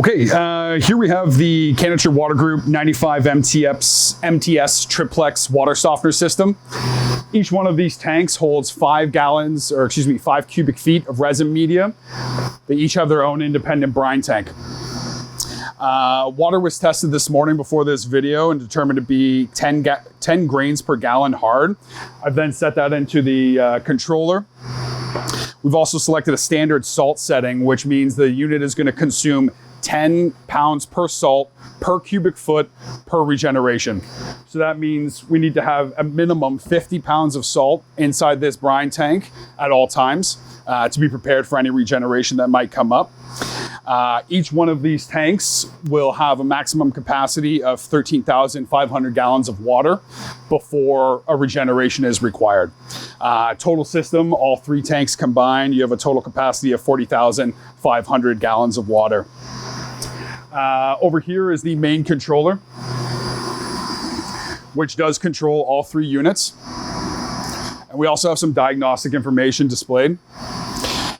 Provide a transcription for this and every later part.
Okay, here we have the Canature Water Group 95 MTS triplex water softener system. Each one of these tanks holds 5 cubic feet of resin media. They each have their own independent brine tank. Water was tested this morning before this video and determined to be 10 grains per gallon hard. I've then set that into the controller. We've also selected a standard salt setting, which means the unit is going to consume 10 pounds per salt per cubic foot per regeneration. So that means we need to have a minimum 50 pounds of salt inside this brine tank at all times to be prepared for any regeneration that might come up. Each one of these tanks will have a maximum capacity of 13,500 gallons of water before a regeneration is required. Total system, all 3 tanks combined, you have a total capacity of 40,500 gallons of water. Over here is the main controller, which does control all 3 units. And we also have some diagnostic information displayed.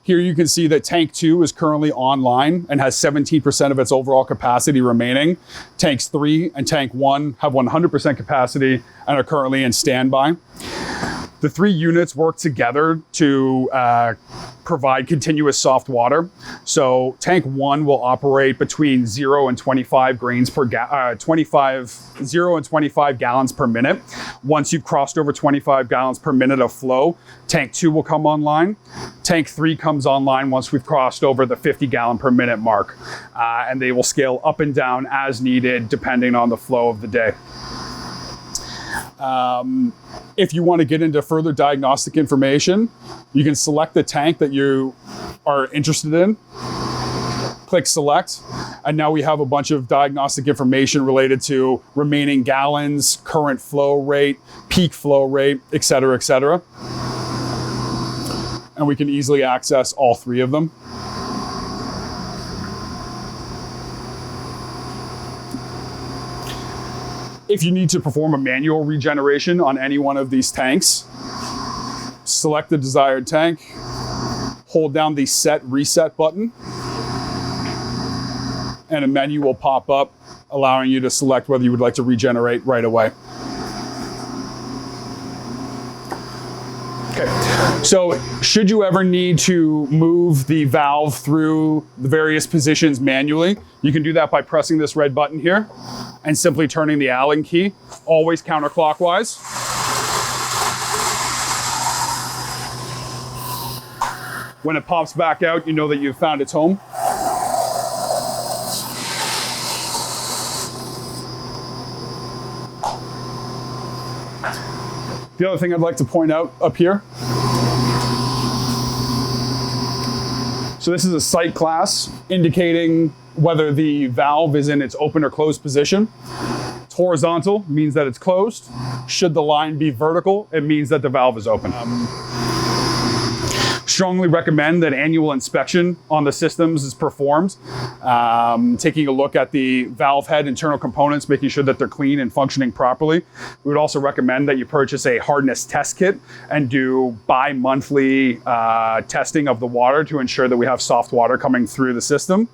Here you can see that tank 2 is currently online and has 17% of its overall capacity remaining. Tanks 3 and tank 1 have 100% capacity and are currently in standby. The 3 units work together to provide continuous soft water. So tank 1 will operate between 0 and 25 gallons per minute. Once you've crossed over 25 gallons per minute of flow, tank 2 will come online. Tank 3 comes online once we've crossed over the 50 gallon per minute mark. And they will scale up and down as needed depending on the flow of the day. If you want to get into further diagnostic information, you can select the tank that you are interested in, click select, and now we have a bunch of diagnostic information related to remaining gallons, current flow rate, peak flow rate, et cetera, et cetera. And we can easily access all 3 of them. If you need to perform a manual regeneration on any one of these tanks, select the desired tank, hold down the set reset button, and a menu will pop up allowing you to select whether you would like to regenerate right away. Okay, so should you ever need to move the valve through the various positions manually, you can do that by pressing this red button here and simply turning the Allen key, always counterclockwise. When it pops back out, you know that you've found its home. The other thing I'd like to point out up here. So this is a sight class indicating whether the valve is in its open or closed position. It's horizontal, means that it's closed. Should the line be vertical, it means that the valve is open. Strongly recommend that annual inspection on the systems is performed. Taking a look at the valve head internal components, making sure that they're clean and functioning properly. We would also recommend that you purchase a hardness test kit and do bi-monthly testing of the water to ensure that we have soft water coming through the system.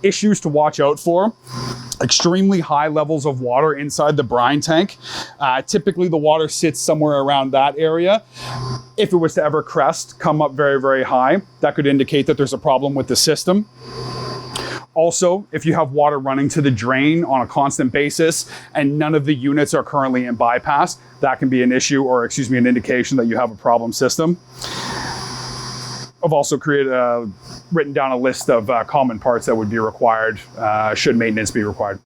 Issues to watch out for: extremely high levels of water inside the brine tank. Typically the water sits somewhere around that area. If it was to ever crest, come up very, very high, that could indicate that there's a problem with the system. Also, if you have water running to the drain on a constant basis and none of the units are currently in bypass, that can be an issue, or an indication that you have a problem system. I've also written down a list of common parts that would be required should maintenance be required.